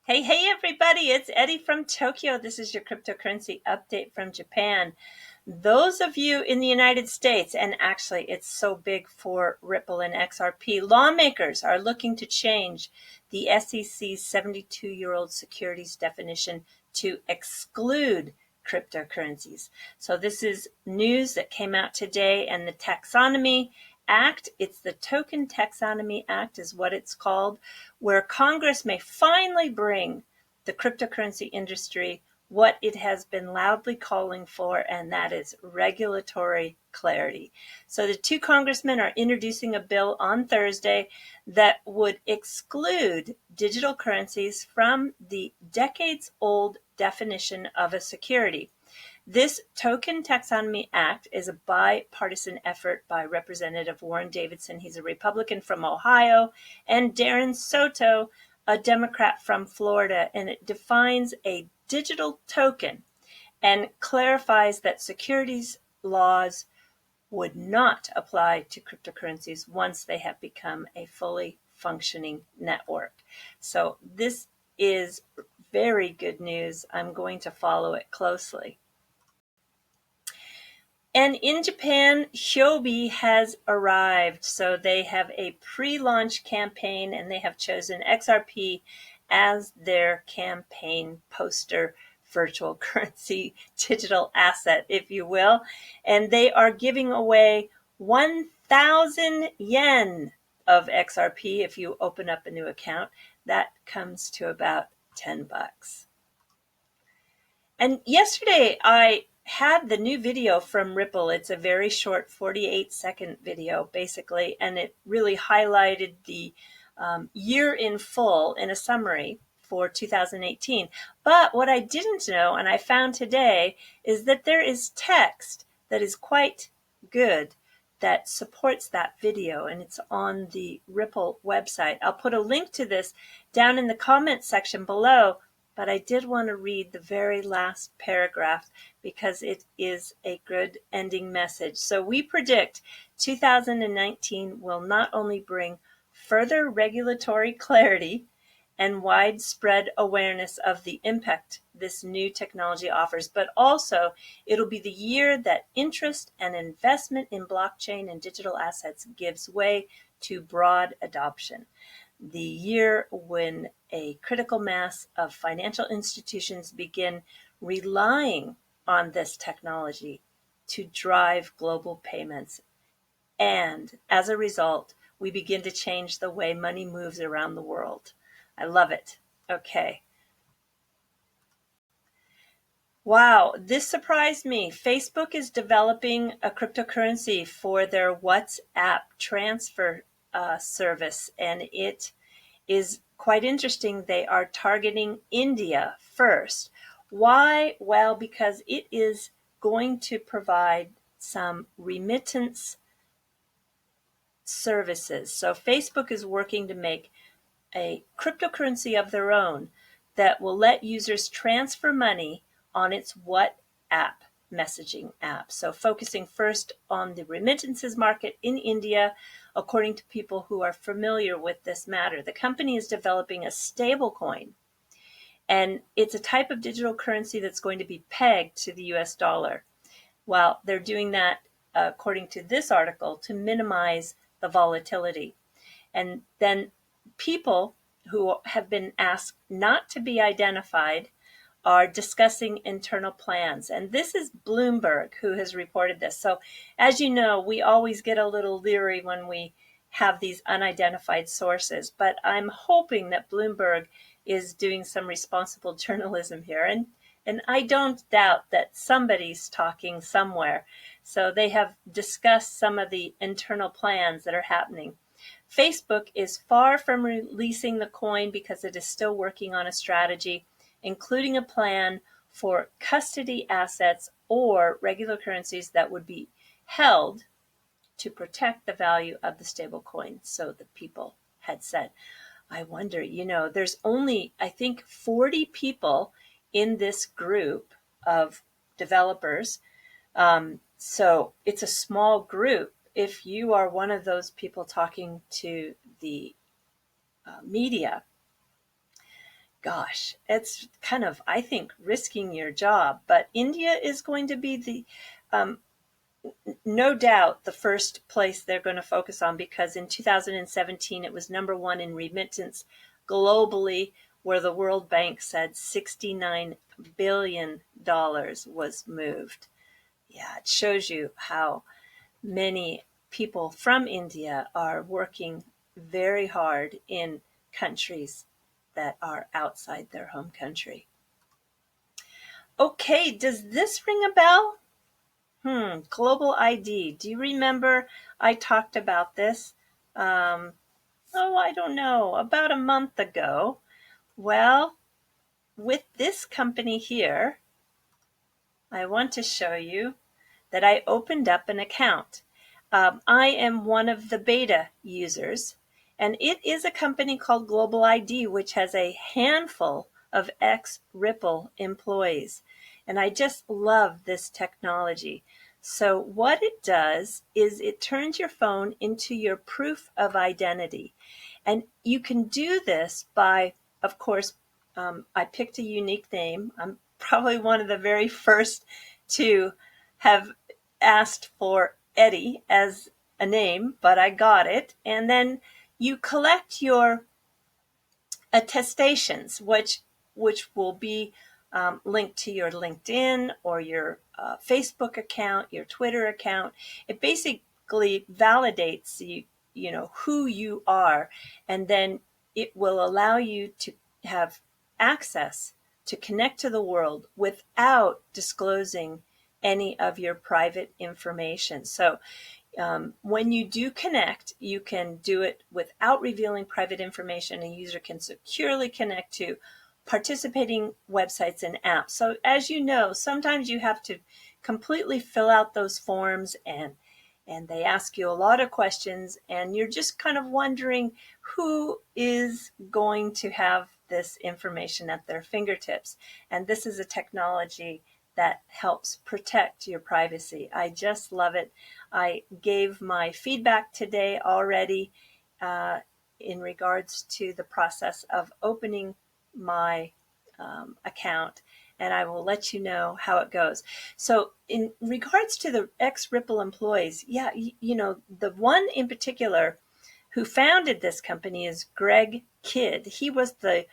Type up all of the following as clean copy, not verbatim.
Hey, everybody, it's Eddie from Tokyo. This is your cryptocurrency update from Japan. Those of you in the United States, and actually it's so big for Ripple and XRP, lawmakers are looking to change the SEC's 72-year-old securities definition to exclude cryptocurrencies. So this is news that came out today, and the Taxonomy Act, it's the Token Taxonomy Act is what it's called, where Congress may finally bring the cryptocurrency industry what it has been loudly calling for, and that is regulatory clarity. So the two congressmen are introducing a bill on Thursday that would exclude digital currencies from the decades-old definition of a security. This Token Taxonomy Act is a bipartisan effort by Representative Warren Davidson, he's a Republican from Ohio, and Darren Soto, a Democrat from Florida, and it defines a digital token and clarifies that securities laws would not apply to cryptocurrencies once they have become a fully functioning network. So this is very good news. I'm going to follow it closely. And in Japan, Joby has arrived. So they have a pre-launch campaign, and they have chosen XRP as their campaign poster virtual currency digital asset, if you will. And they are giving away 1,000 yen of XRP if you open up a new account. That comes to about 10 bucks. And yesterday I had the new video from Ripple. It's a very short 48-second video, basically, and it really highlighted the year in full in a summary for 2018. But what I didn't know, and I found today, is that there is text that is quite good that supports that video, and it's on the Ripple website. I'll put a link to this down in the comments section below, but I did want to read the very last paragraph because it is a good ending message. So we predict 2019 will not only bring further regulatory clarity and widespread awareness of the impact this new technology offers, but also it'll be the year that interest and investment in blockchain and digital assets gives way to broad adoption. The year when a critical mass of financial institutions begin relying on this technology to drive global payments. And as a result, we begin to change the way money moves around the world. I love it. Okay. Wow, this surprised me. Facebook is developing a cryptocurrency for their WhatsApp transfer service, and it is quite interesting. They are targeting India first. Why? Well, because it is going to provide some remittance services. So Facebook is working to make a cryptocurrency of their own that will let users transfer money on its WhatsApp messaging app. So focusing first on the remittances market in India, according to people who are familiar with this matter. The company is developing a stable coin, and it's a type of digital currency that's going to be pegged to the US dollar. Well, they're doing that, according to this article, to minimize the volatility. And then people who have been asked not to be identified are discussing internal plans. And this is Bloomberg who has reported this. So as you know, we always get a little leery when we have these unidentified sources, but I'm hoping that Bloomberg is doing some responsible journalism here. And I don't doubt that somebody's talking somewhere. So they have discussed some of the internal plans that are happening. Facebook is far from releasing the coin because it is still working on a strategy, including a plan for custody assets or regular currencies that would be held to protect the value of the stable coin, so the people had said. I wonder, there's only, I think, 40 people in this group of developers. So it's a small group. If you are one of those people talking to the media, gosh, it's kind of, I think, risking your job. But India is going to be no doubt the first place they're going to focus on, because in 2017 it was #1 in remittance globally, where the World Bank said $69 billion was moved. Yeah, it shows you how many people from India are working very hard in countries that are outside their home country. Okay, does this ring a bell? Global ID. Do you remember I talked about this? I don't know, about a month ago. Well, with this company here, I want to show you that I opened up an account. I am one of the beta users, and it is a company called Global ID, which has a handful of ex-Ripple employees. And I just love this technology. So what it does is it turns your phone into your proof of identity. And you can do this by, of course, I picked a unique name. I'm probably one of the very first to have asked for Eddie as a name, but I got it. And then you collect your attestations, which will be linked to your LinkedIn or your Facebook account, your Twitter account. It basically validates you know who you are, and then it will allow you to have access to connect to the world without disclosing any of your private information. So when you do connect, you can do it without revealing private information. A user can securely connect to participating websites and apps. So as you know, sometimes you have to completely fill out those forms, and they ask you a lot of questions, and you're just kind of wondering who is going to have this information at their fingertips. And this is a technology that helps protect your privacy. I just love it. I gave my feedback today already in regards to the process of opening my account, and I will let you know how it goes. So in regards to the ex-Ripple employees, yeah, you know, the one in particular who founded this company is Greg Kidd. He was the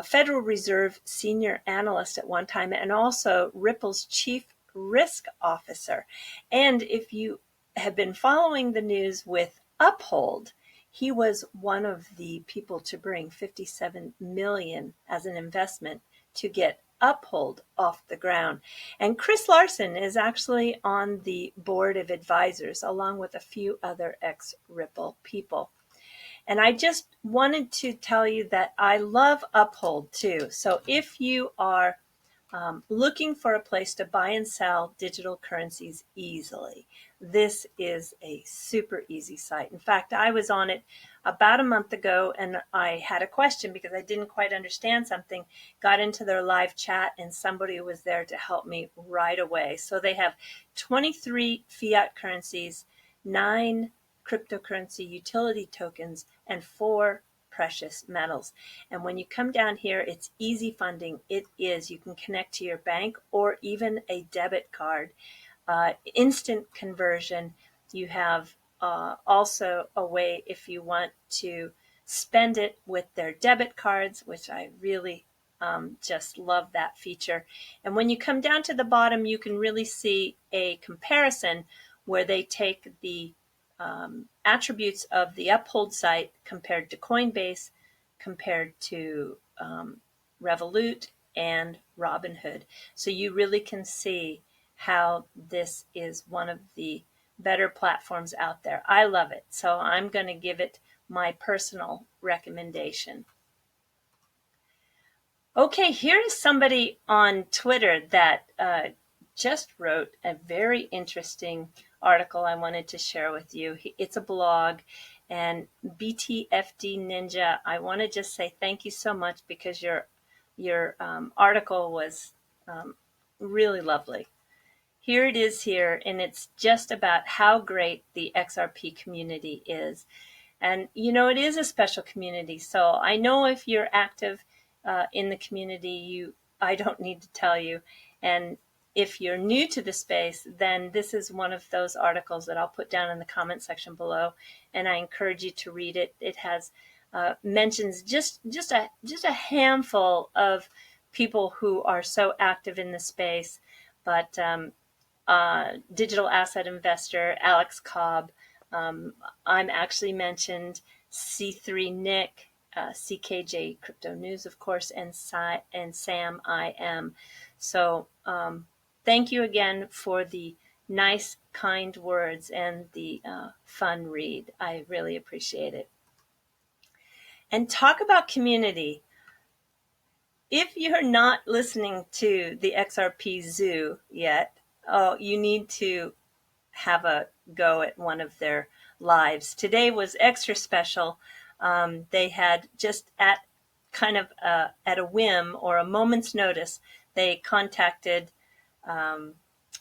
Federal Reserve senior analyst at one time, and also Ripple's chief risk officer. And if you have been following the news with Uphold, he was one of the people to bring $57 million as an investment to get Uphold off the ground. And Chris Larson is actually on the board of advisors, along with a few other ex-Ripple people. And I just wanted to tell you that I love Uphold too. So if you are looking for a place to buy and sell digital currencies easily, this is a super easy site. In fact, I was on it about a month ago, and I had a question because I didn't quite understand something, got into their live chat, and somebody was there to help me right away. So they have 23 fiat currencies, 9 cryptocurrency utility tokens, and 4 precious metals. And when you come down here, it's easy funding. It is. You can connect to your bank or even a debit card. Instant conversion. You have also a way if you want to spend it with their debit cards, which I really just love that feature. And when you come down to the bottom, you can really see a comparison where they take the attributes of the Uphold site compared to Coinbase, compared to Revolut and Robinhood. So you really can see how this is one of the better platforms out there. I love it. So I'm going to give it my personal recommendation. Okay, here is somebody on Twitter that just wrote a very interesting article I wanted to share with you. It's a blog, and BTFD Ninja, I want to just say thank you so much, because your article was really lovely. Here it is here, and it's just about how great the XRP community is. And, you know, it is a special community. So I know if you're active in the community, I don't need to tell you. And if you're new to the space, then this is one of those articles that I'll put down in the comment section below, and I encourage you to read it. It has mentions just a handful of people who are so active in the space, but digital asset investor Alex Cobb. I'm actually mentioned, C3 Nick, CKJ Crypto News, of course, and Sam I Am. So thank you again for the nice, kind words and the fun read. I really appreciate it. And talk about community. If you're not listening to the XRP Zoo yet, you need to have a go at one of their lives. Today was extra special. They had just at a whim or a moment's notice, they contacted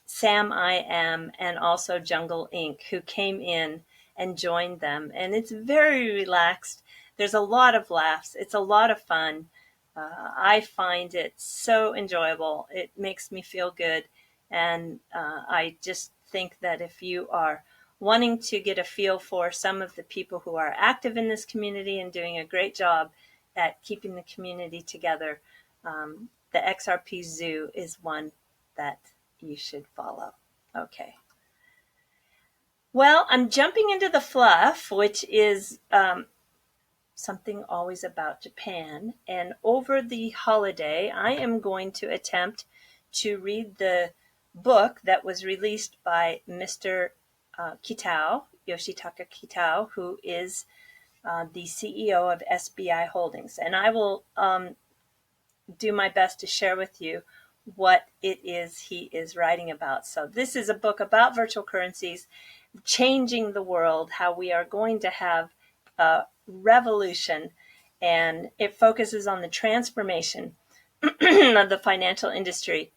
Sam I Am and also Jungle Inc., who came in and joined them. And it's very relaxed. There's a lot of laughs. It's a lot of fun. I find it so enjoyable. It makes me feel good. And I just think that if you are wanting to get a feel for some of the people who are active in this community and doing a great job at keeping the community together, the XRP Zoo is one that you should follow. Okay. Well, I'm jumping into the fluff, which is something always about Japan. And over the holiday, I am going to attempt to read the book that was released by Mr. Kitao, Yoshitaka Kitao, who is the CEO of SBI Holdings. And I will do my best to share with you what it is he is writing about. So this is a book about virtual currencies, changing the world, how we are going to have a revolution, and it focuses on the transformation of the financial industry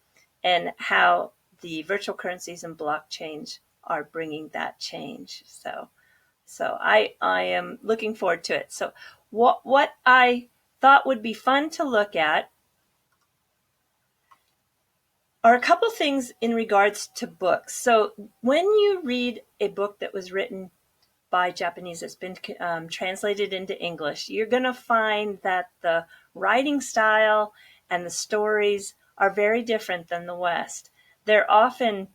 and how the virtual currencies and blockchain are bringing that change. So I am looking forward to it. So what I thought would be fun to look at are a couple things in regards to books. So when you read a book that was written by Japanese that's been translated into English, you're going to find that the writing style and the stories are very different than the West. They're often,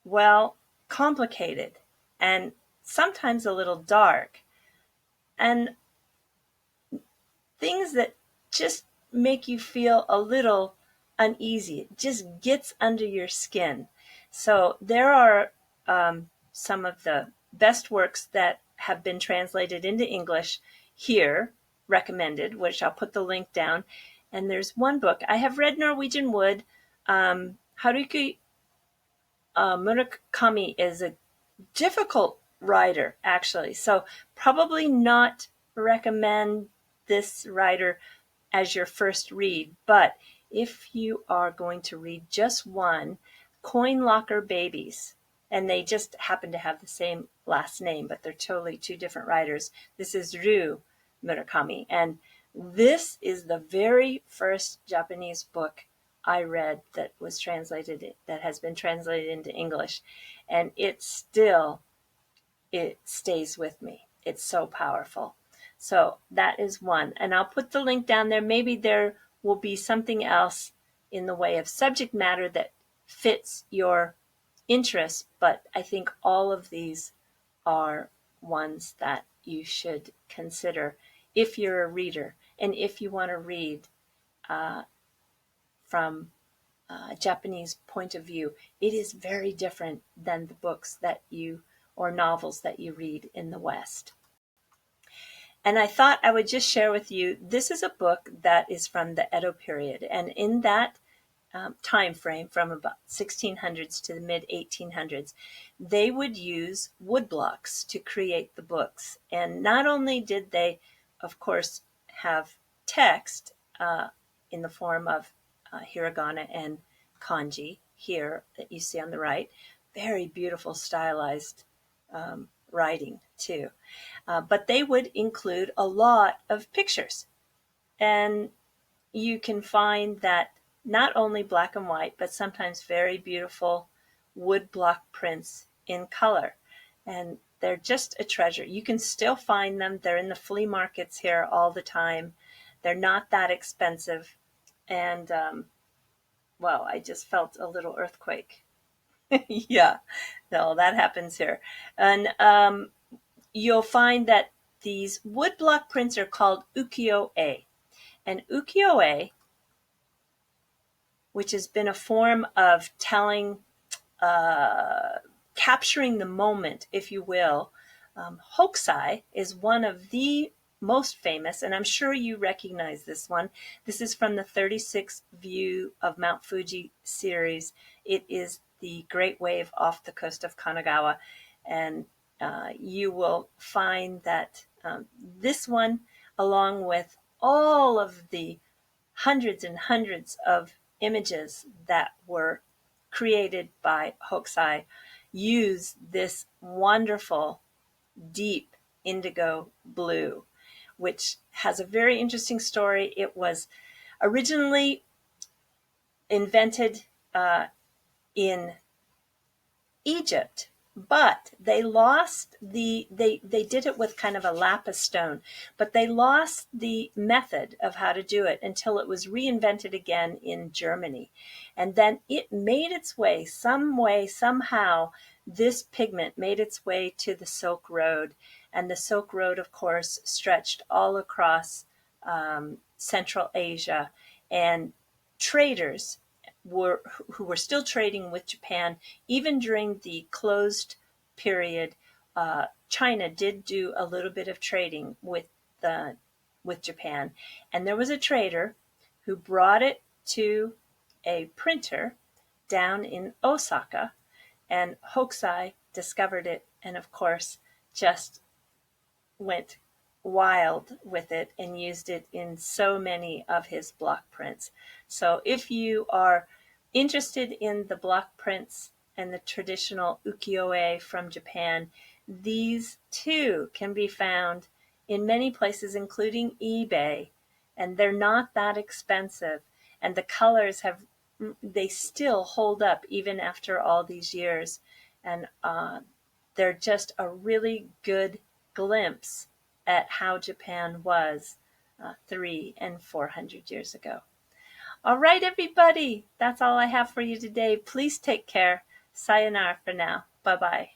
well, complicated and sometimes a little dark, and things that just make you feel a little uneasy. It just gets under your skin. So there are some of the best works that have been translated into English here, recommended, which I'll put the link down. And there's one book. I have read Norwegian Wood. Haruki Murakami is a difficult writer, actually. So probably not recommend this writer as your first read. But if you are going to read just one, Coin Locker Babies, and they just happen to have the same last name, but they're totally two different writers. This is Ryu Murakami, and this is the very first Japanese book I read that was translated, that has been translated into English, and it stays with me. It's so powerful. So that is one, and I'll put the link down there. Maybe there will be something else in the way of subject matter that fits your interests, but I think all of these are ones that you should consider if you're a reader and if you want to read from a Japanese point of view. It is very different than the books that you or novels that you read in the West. And I thought I would just share with you, this is a book that is from the Edo period. And in that time frame, from about 1600s to the mid 1800s, they would use woodblocks to create the books. And not only did they, of course, have text in the form of hiragana and kanji here that you see on the right, very beautiful stylized writing too. But they would include a lot of pictures. And you can find that not only black and white, but sometimes very beautiful wood block prints in color. And they're just a treasure. You can still find them. They're in the flea markets here all the time. They're not that expensive. And, well, I just felt a little earthquake. Yeah, no, that happens here. And you'll find that these wood block prints are called Yukio I. And Yukio I, which has been a form of telling, capturing the moment, if you will. Hokusai is one of the most famous, and I'm sure you recognize this one. This is from the 36th View of Mount Fuji series. It is the Great Wave off the coast of Kanagawa, and you will find that this one, along with all of the hundreds and hundreds of images that were created by Hokusai, use this wonderful deep indigo blue, which has a very interesting story. It was originally invented in Egypt, but they lost they did it with kind of a lapis stone, but they lost the method of how to do it until it was reinvented again in Germany. And then it made its way, somehow, this pigment made its way to the Silk Road. And the Silk Road, of course, stretched all across Central Asia, and traders who were still trading with Japan, even during the closed period. China did do a little bit of trading with Japan, and there was a trader who brought it to a printer down in Osaka, and Hokusai discovered it, and of course just went wild with it and used it in so many of his block prints. So if you are interested in the block prints and the traditional ukiyo-e from Japan, these too can be found in many places, including eBay, and they're not that expensive. And the colors they still hold up even after all these years. And they're just a really good glimpse at how Japan was 300 and 400 years ago. All right, everybody, that's all I have for you today. Please take care. Sayonara for now. Bye-bye.